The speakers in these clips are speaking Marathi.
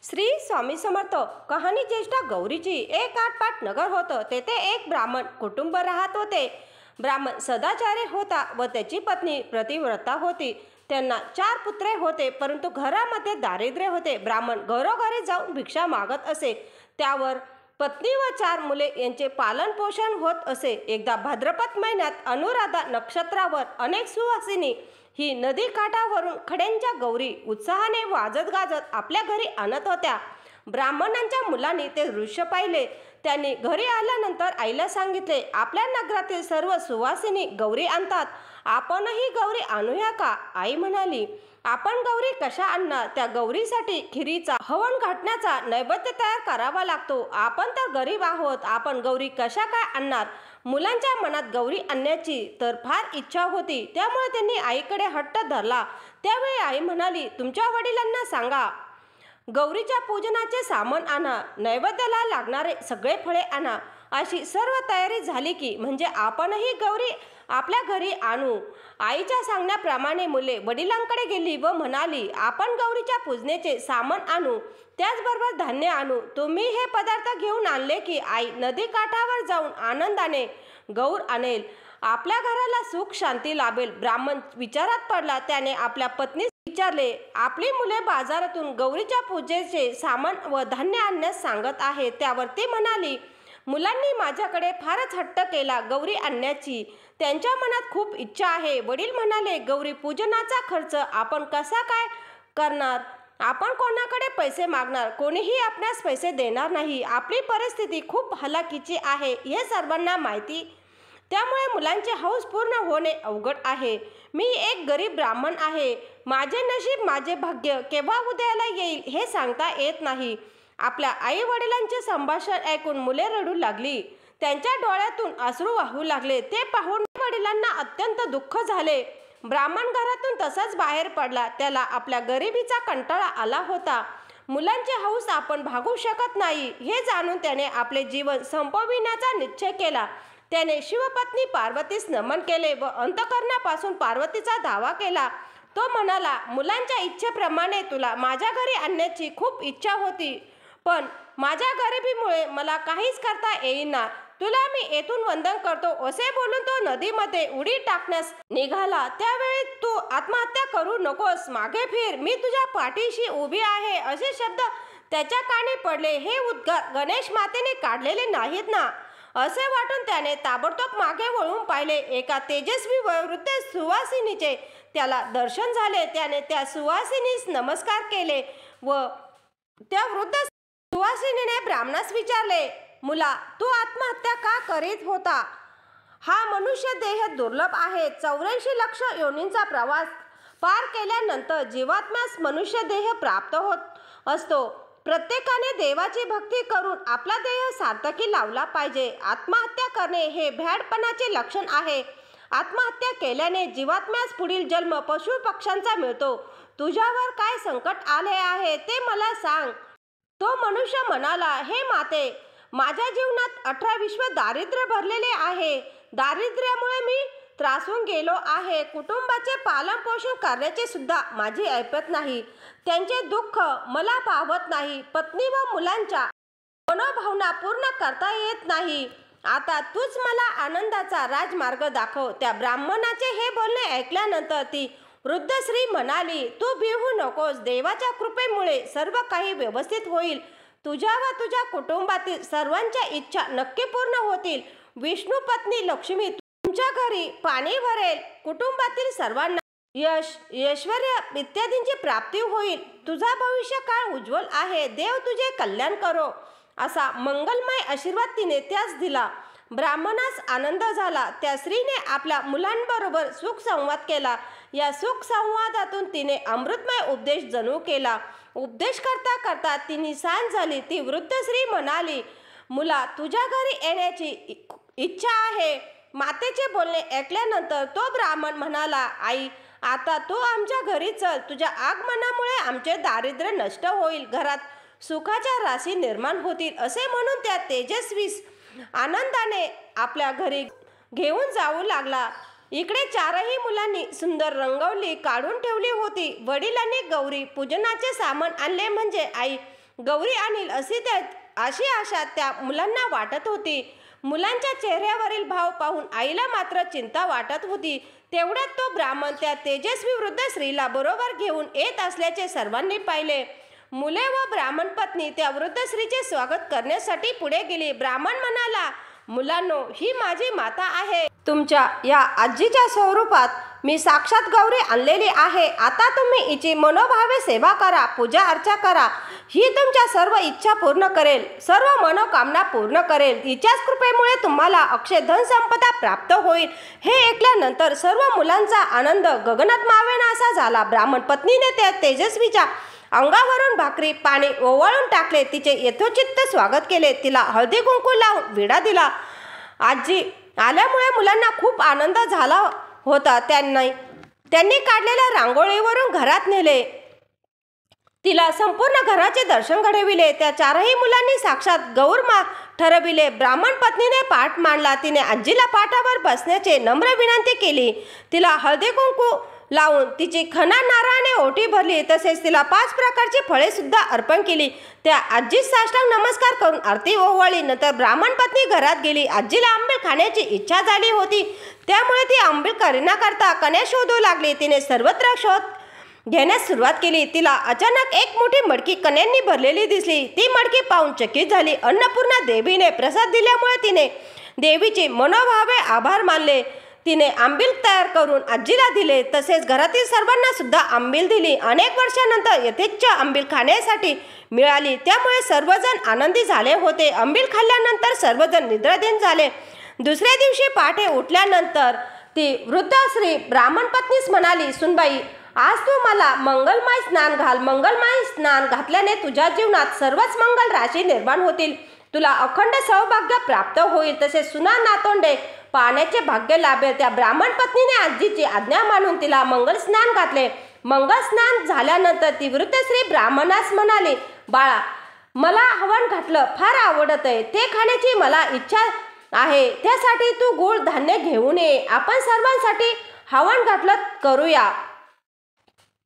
श्री स्वामी समर्थ. कहाणी ज्येष्ठ गौरीची. एक आटपाट नगर होतं. तेथे एक ब्राह्मण कुटुंब राहत होते. ब्राह्मण सदाचारी होता व त्याची पत्नी प्रतिव्रता होती. त्यांना 4 पुत्रे होते, परंतु घरामध्ये दारिद्र्य होते. ब्राह्मण घरोघरी जाऊन भिक्षा मागत असे. त्यावर पत्नी व 4 मुले यांचे पालन पोषण होत असे. एकदा भाद्रपद महिन्यात अनुराधा नक्षत्रावर अनेक सुवासिनी ही नदी काठावरून खड्यांच्या गौरी उत्साहाने वाजत गाजत आपल्या घरी आणत होत्या. ब्राह्मणांच्या मुलांनी ते दृश्य पाहिले. त्यांनी घरी आल्यानंतर आईला सांगितले, आपल्या नगरातील सर्व सुवासिनी गौरी आणतात, आपणही गौरी आणूया का? आई म्हणाली, आपण गौरी कशा आणणार? त्या गौरीसाठी खिरीचा हवन घाटण्याचा नैवेद्य तयार करावा लागतो. आपण तर गरीब आहोत, आपण गौरी कशा काय आणणार? मुलांच्या मनात गौरी आणण्याची तर फार इच्छा होती, त्यामुळे त्यांनी आईकडे हट्ट धरला. त्यावेळी आई म्हणाली, तुमच्या वडिलांना सांगा, गौरीच्या पूजनाचे सामान आणा, नैवेद्याला लागणारे सगळे फळे आणा. अशी सर्व तयारी झाली की म्हणजे आपणही गौरी आपल्या घरी आणू. आईच्या सांगण्याप्रमाणे मुले वडिलांकडे गेली व म्हणाली, आपण गौरीच्या पूजनेचे सामान आणू, त्याचबरोबर धान्य आणू. तुम्ही हे पदार्थ घेऊन आणले की आई नदी काठावर जाऊन आनंदाने गौर आणेल, आपल्या घराला सुख शांती लाभेल. ब्राह्मण विचारात पडला. त्याने आपल्या पत्नीस विचारले, आपली मुले बाजारातून गौरीच्या पूजेचे सामान व धान्य आणण्यास सांगत आहे. त्यावर ती म्हणाली, मुलांनी माझ्याकडे फारच हट्ट केला गौरी आणण्याची, त्यांच्या मनात खूप इच्छा आहे. वडील म्हणाले, गौरी पूजनाचा खर्च आपण कसा काय करणार? आपण कोणाकडे पैसे मागणार? कोणीही आपणास पैसे देणार नाही. आपली परिस्थिती खूप हलाखीची आहे हे सर्वांना माहिती, त्यामुळे मुलांचे हौस पूर्ण होणे अवघड आहे. मी एक गरीब ब्राह्मण आहे. माझे नशीब, माझे भाग्य केव्हा उदयाला येईल हे सांगता येत नाही. आपल्या आई वडिलांचे संभाषण ऐकून मुले रडू लागली. त्यांच्या डोळ्यातून अश्रू वाहू लागले. ते पाहून वडिलांना अत्यंत दुःख झाले. ब्राह्मण घरातून तसाच बाहेर पडला. त्याला आपल्या गरिबीचा कंटाळा आला होता. मुलांचे हौस आपण भागू शकत नाही हे जाणून त्याने आपले जीवन संपविण्याचा निश्चय केला. त्याने शिवपत्नी पार्वतीस नमन केले व अंतःकरणापासून पार्वतीचा धावा केला. तो म्हणाला, मुलांच्या इच्छेप्रमाणे तुला माझ्या घरी आणण्याची खूप इच्छा होती, पण माझ्या गरिबीमुळे मला काहीच करता येईना. तुला मी येथून वंदन करतो. असे बोलून तो नदीमध्ये उडी टाकण्यास निघाला. त्यावेळी तू आत्महत्या करू नकोस, मागे फिर, मी तुझ्या पाठीशी उभी आहे, असे शब्द त्याच्या कानी पडले. हे उद्गार गणेश मातेने काढलेले नाहीत ना? असे वाटून त्याने ताबडतोब मागे वळून पाहिले. एका तेजस्वी वयोवृद्ध सुवासिनीचे त्याला दर्शन झाले. त्याने त्या सुवासिनीस नमस्कार केले व त्या वृद्ध सुवासिनीने ब्राह्मणास विचारले, मुला, तू आत्महत्या का करीत होता? हा मनुष्य देह दुर्लभ आहे. 84 लक्ष योनींचा प्रवास पार केल्यानंतर जीवात्म्यास मनुष्य देह प्राप्त होत असतो. प्रत्येकाने देवाची भक्ती करून आपला देह सार्थकी लावला पाहिजे. आत्महत्या करणे हे भ्याडपणाचे लक्षण आहे. आत्महत्या केल्याने जीवात्म्यास पुढील जन्म पशु पक्ष्यांचा मिळतो. तुझ्यावर काय संकट आले आहे ते मला सांग. तो मनुष्य म्हणाला, हे माते, माझ्या जीवनात 18 विश्व दारिद्र्य भरलेले आहे. दारिद्र्यामुळे मी त्रासून गेलो आहे. कुटुंबाचे पालन पोषण करण्याचे सुद्धा माझी ऐपत नाही. त्यांचे दुःख मला पाहवत नाही. पत्नी व मुलांच्या मनोभावना पूर्ण करता येत नाही. आता तूच मला आनंदाचा राजमार्ग दाखव. त्या ब्राह्मणाचे हे बोलणे ऐकल्यानंतर ती वृद्ध स्त्री म्हणाली, तू भिवू नकोस. देवाच्या कृपेमुळे सर्व काही व्यवस्थित होईल. तुझ्या व तुझ्या कुटुंबातील सर्वांच्या इच्छा नक्की पूर्ण होतील. विष्णू पत्नी लक्ष्मी तुमच्या घरी पाणी भरेल. कुटुंबातील सर्वांना यश, ऐश्वर्य इत्यादींची प्राप्ती होईल. तुझा भविष्य काळ उज्ज्वल आहे. देव तुझे कल्याण करो, असा मंगलमय आशीर्वाद तिने त्यास दिला. ब्राह्मणास आनंद झाला. त्या स्त्रीने आपल्या मुलांबरोबर सुख संवाद केला. या सुख संवादातून तिने अमृतमय उपदेश जणू केला. उपदेश करता करता तिने सांज झाली. ती वृद्ध स्त्री म्हणाली, मुला, तुझ्या घरी येण्याची इच्छा आहे. मातेचे बोलणे ऐकल्यानंतर तो ब्राह्मण म्हणाला, आई, आता तू आमच्या घरी चल. तुझ्या आगमनामुळे आमचे दारिद्र्य नष्ट होईल, घरात सुखाच्या राशी निर्माण होतील. असे म्हणून त्या तेजस्वीस आनंदाने आपल्या घरी घेऊन जाऊ लागला. इकडे 4ही मुलांनी सुंदर रंगवली काढून ठेवली होती. वडिलांनी गौरी पूजनाचे सामान आणले म्हणजे आई गौरी आणील अशी आशा त्या मुलांना वाटत होती. मुलांच्या चेहऱ्यावरील भाव पाहून आईला मात्र चिंता वाटत होती. तेवढ्यात तो ब्राह्मण त्या तेजस्वी वृद्ध स्त्रीला बरोबर घेऊन येत असल्याचे सर्वांनी पाहिले. मुले व ब्राह्मण पत्नी त्या वृद्ध स्त्रीचे स्वागत करण्यासाठी पुढे गेली. ब्राह्मण म्हणाला, मुलांनो, ही माझी माता आहे. तुमच्या या आजीच्या स्वरूपात मी साक्षात गौरी आणलेली आहे. आता तुम्ही हिची मनोभावे सेवा करा, पूजा अर्चा करा. ही तुमच्या सर्व इच्छा पूर्ण करेल, सर्व मनोकामना पूर्ण करेल. हिच्याच कृपेमुळे तुम्हाला अक्षय धन संपदा प्राप्त होईल. हे ऐकल्यानंतर सर्व मुलांचा आनंद गगनात मावेनासा झाला. ब्राह्मण पत्नीने त्या तेजस्वीच्या अंगावरून भाकरी पाणी ओवाळून टाकले. तिचे यथोचित स्वागत केले. तिला हळदी कुंकू लावून विडा दिला. आजी आल्यामुळे मुलांना खूप आनंद झाला होता. त्यांनी काढलेल्या रांगोळीवरून घरात नेले. तिला संपूर्ण घराचे दर्शन घडविले. त्या चारही मुलांनी साक्षात गौरमा ठरविले. ब्राह्मण पत्नीने पाठ मांडला. तिने आजीला पाठावर बसण्याची नम्र विनंती केली. तिला हळदी कुंकू लावून तिची खणा नारळाने ओटी भरली. तसेच तिला 5 प्रकारची फळे सुद्धा अर्पण केली. त्या आजीस साष्टांग नमस्कार करून आरती ओवाळली. नंतर ब्राह्मण पत्नी घरात गेली. आजीला आंबील खाण्याची इच्छा झाली होती, त्यामुळे ती आंबील करण्याकरता कण्या शोधू लागली. तिने सर्वत्र शोध घेण्यास सुरुवात केली. तिला अचानक एक मोठी मडकी कण्यांनी भरलेली दिसली. ती मडकी पाहून चकित झाली. अन्नपूर्णा देवीने प्रसाद दिल्यामुळे तिने देवीचे मनोभावे आभार मानले. तिने आंबील तयार करून आजीला दिले. तसेच घरातील सर्वांना सुद्धा आंबील दिली. अनेक वर्षानंतर यथेच्छ आंबील खाण्यासाठी मिळाली, त्यामुळे सर्वजण आनंदी झाले होते. आंबील खाल्ल्यानंतर सर्वजण निद्राधीन झाले. दुसऱ्या दिवशी पहाटे उठल्यानंतर ती वृद्ध स्त्री ब्राह्मण पत्नीस म्हणाली, सुनबाई, आज तू मला मंगलमय स्नान घाल. मंगलमय स्नान घातल्याने तुझ्या जीवनात सर्वच मंगल राशी निर्माण होतील. तुला अखंड सौभाग्य प्राप्त होईल. तसेच सुना नातोंडे पाहण्याचे भाग्य लाभेल. त्या ब्राह्मण पत्नीने आजीची आज्ञा मानून तिला मंगल स्नान घातले. मंगल स्नान झाल्यानंतर ती वृद्ध स्त्री ब्राह्मणास म्हणाली, बाळा, मला हवन घातलं फार आवडत आहे. ते खाण्याची मला इच्छा आहे. त्यासाठी तू गूळ धान्य घेऊन ये. आपण सर्वांसाठी हवन घातलं करूया.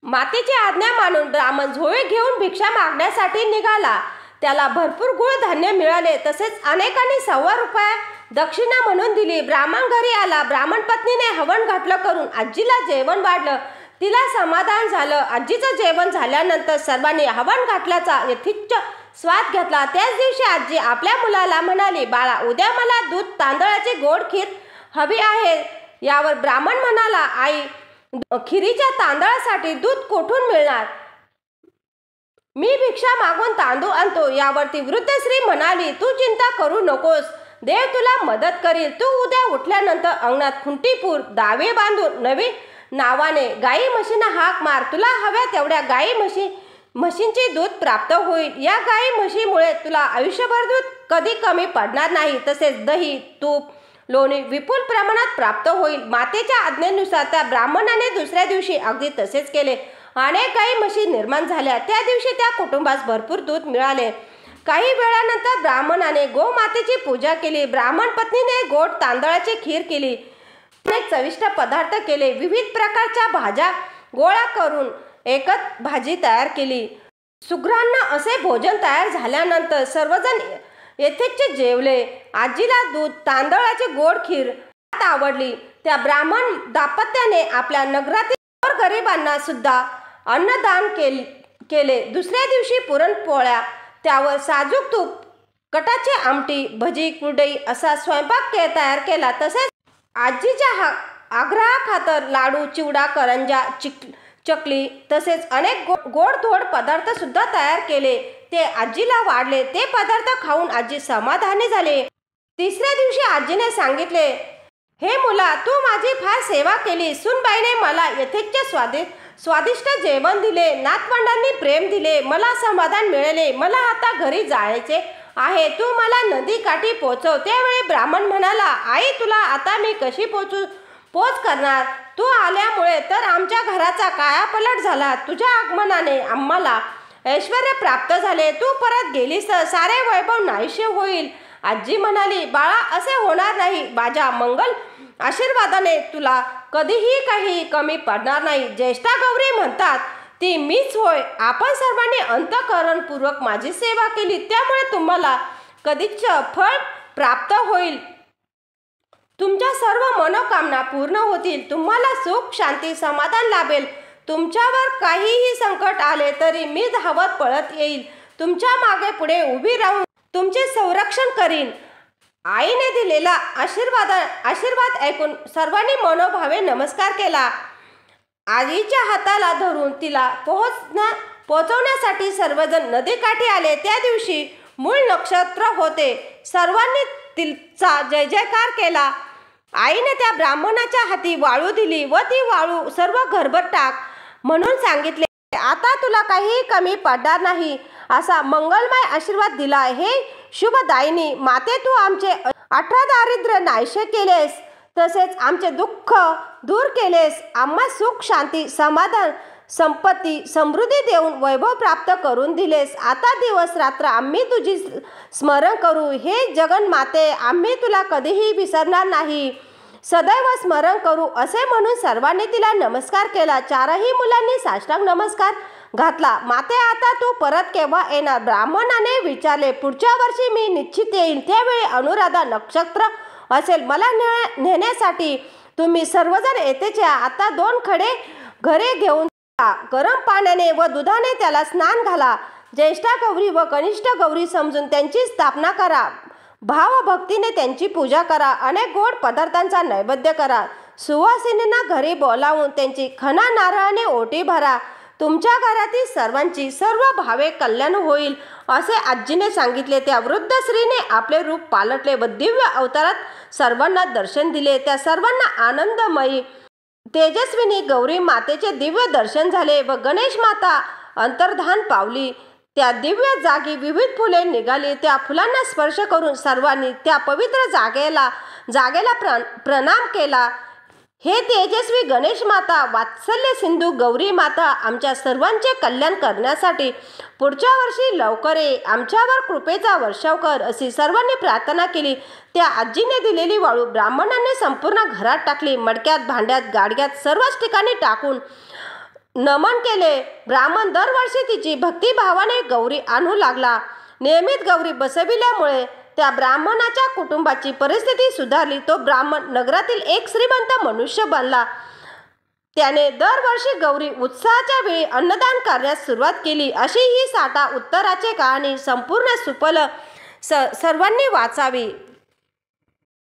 मातेची आज्ञा मानून ब्राह्मण झोळी घेऊन भिक्षा मागण्यासाठी निघाला. त्याला भरपूर गूळ धान्य मिळाले. तसेच अनेकांनी 100 रुपये दक्षिणा म्हणून दिली. ब्राह्मण घरी आला. ब्राह्मण पत्नीने हवन घातलं करून आजीला जेवण वाढलं. तिला समाधान झालं. आजीचं जेवण झाल्यानंतर सर्वांनी हवन घातल्याचा यथेच्छ स्वाद घेतला. त्याच दिवशी आजी आपल्या मुलाला म्हणाली, बाळा, उद्या मला दूध तांदळाची गोड खीर हवी आहे. यावर ब्राह्मण म्हणाला, आई, खिरीच्या तांदळासाठी दूध कोठून मिळणार? मी भिक्षा मागून तांदूळ आणतो. यावरती वृद्ध स्त्री म्हणाली, तू चिंता करू नकोस, देव तुला मदत करील. तू उद्या उठल्यानंतर अंगणात खुंटीपूर दावे बांधून नवीन नावाने गाई म्हशींना हाक मार. तुला हव्या तेवढ्या गाई म्हशींचे दूध प्राप्त होईल. या गाई म्हशीमुळे तुला आयुष्यभर दूध कधी कमी पडणार नाही. तसेच दही, तूप, लोणी विपुल प्रमाणात प्राप्त होईल. मातेच्या आज्ञेनुसार त्या ब्राह्मणाने दुसऱ्या दिवशी अगदी तसेच केले. अनेक गाई म्हशी निर्माण झाल्या. त्या दिवशी त्या कुटुंबास भरपूर दूध मिळाले. काही वेळानंतर ब्राह्मणाने गोमातेची पूजा केली. ब्राह्मण पत्नीने गोड तांदळाची खीर केली. अनेक चविष्ट पदार्थ केले. विविध प्रकारच्या भाज्या गोळा करून एकच भाजी तयार केली. सुग्रांना असे भोजन तयार झाल्यानंतर सर्वजण यथेच्छ जेवले. आजीला दूध तांदळाची गोड खीर आवडली. त्या ब्राह्मण दाम्पत्याने आपल्या नगरातील गरिबांना सुद्धा अन्नदान केले. दुसऱ्या दिवशी पुरणपोळ्या, त्यावर साजूक तूप, कटाची आमटी, भजी, कुरडई असा स्वयंपाक तयार केला. तसेच आजीच्या आग्रहाखातर लाडू, चिवडा, करंजा, चकली तसेच अनेक गोडधोड पदार्थ सुद्धा तयार केले. ते आजीला वाढले. ते पदार्थ खाऊन आजी समाधानी झाली. तिसऱ्या दिवशी आजीने सांगितले, हे मुला, तू माझी फार सेवा केली. सुनबाईने मला यथेच्छ स्वादिष्ट जेवण दिले. नातवंडांनी प्रेम दिले. मला समाधान मिळाले. मला आता घरी जायचे आहे. तू मला नदी काठी पोचव. त्यावेळी ब्राह्मण म्हणाला, आई, तुला आता मी कशी पोच करणार? तू आल्यामुळे तर आमच्या घराचा कायापालट झाला. तुझ्या आगमनाने आम्हाला ऐश्वर्य प्राप्त झाले. तू परत गेलीस तर सारे वैभव नाहीसे होईल. आजी म्हणाली, बाळा, असे होणार नाही. माझ्या मंगल आशीर्वादाने तुला कधीही काही कमी पडणार नाही. ज्येष्ठा गौरी म्हणतात, ती मीच होय. आपण सर्वांनी अंतःकरणपूर्वक माझी सेवा केली, त्यामुळे तुम्हाला कधीच फळ प्राप्त होईल. तुमच्या सर्व मनोकामना पूर्ण होतील. तुम्हाला सुख, शांती, समाधान लाभेल. तुमच्यावर काहीही संकट आले तरी मी धावत पळत येईल. तुमच्या मागे पुढे उभी राहून तुमचे संरक्षण करीन. आईने दिलेला आशीर्वाद ऐकून सर्वांनी मनोभावे नमस्कार केला. आईच्या हाताला धरून तिला पोहोचवण्यासाठी सर्वजण नदीकाठी आले. त्या दिवशी मूळ नक्षत्र होते. सर्वांनी तिचा जय जयकार केला. आईने त्या ब्राह्मणाच्या हाती वाळू दिली व ती वाळू सर्व घरभर टाक म्हणून सांगितले. आता तुला काहीही कमी पडणार नाही असा मंगलमय आशीर्वाद दिला. हे शुभदायिनी माते, तू आमचे 18 दारिद्र्य नाहीसे केलेस, तसेच आमचे दुःख दूर केलेस. आम्हा सुख, शांती, समाधान, संपत्ती, समृद्धी देऊन वैभव प्राप्त करून दिलेस. आता दिवस रात्र आम्ही तुझी स्मरण करू. हे जगन्माते, आम्ही तुला कधीही विसरणार नाही, सदैव स्मरण करू. असे म्हणून सर्वांनी तिला नमस्कार केला. 4ही मुलांनी साष्टांग नमस्कार घातला. माते, आता तू परत केव्हा येणार? ब्राह्मणाने विचारले. पुढच्या वर्षी मी निश्चित येईन. त्यावेळी अनुराधा नक्षत्र असेल. मला नेण्यासाठी तुम्ही सर्वजण येथेच या. आता 2 खडे घरे घेऊन गरम पाण्याने व दुधाने त्याला स्नान घाला. ज्येष्ठा गौरी व कनिष्ठ गौरी समजून त्यांची स्थापना करा. भावभक्तीने त्यांची पूजा करा. अनेक गोड पदार्थांचा नैवेद्य करा. सुवासिनींना घरी बोलावून त्यांची खणा नारळाने ओटी भरा. तुमच्या घरातील सर्वांची सर्व भावे कल्याण होईल असे आजीने सांगितले. त्या वृद्ध स्त्रीने आपले रूप पालटले व दिव्य अवतारात सर्वांना दर्शन दिले. त्या सर्वांना आनंदमयी तेजस्विनी गौरी मातेचे दिव्य दर्शन झाले व गणेश माता अंतर्धान पावली. त्या दिव्य जागी विविध फुले निघाली. त्या फुलांना स्पर्श करून सर्वांनी त्या पवित्र जागेला प्रणाम केला. हे तेजस्वी गणेश माता, वात्सल्य सिंधू गौरी माता, आमच्या सर्वांचे कल्याण करण्यासाठी पुढच्या वर्षी लवकर ये. आमच्यावर कृपेचा वर्षाव कर अशी सर्वांनी प्रार्थना केली. त्या आजीने दिलेली वाळू ब्राह्मणाने संपूर्ण घरात टाकली. मडक्यात, भांड्यात, गाडग्यात सर्वच ठिकाणी टाकून नमन केले. ब्राह्मण दरवर्षी तिची भक्तिभावाने गौरी आणू लागला. नियमित गौरी बसविल्यामुळे त्या ब्राह्मणाच्या कुटुंबाची परिस्थिती सुधारली. तो ब्राह्मण नगरातील एक श्रीमंत मनुष्य बनला. त्याने दरवर्षी गौरी उत्सवाच्या वेळी अन्नदान करण्यास सुरुवात केली. अशी ही साठा उत्तराची कहाणी संपूर्ण सुफल सर्वांनी वाचावी.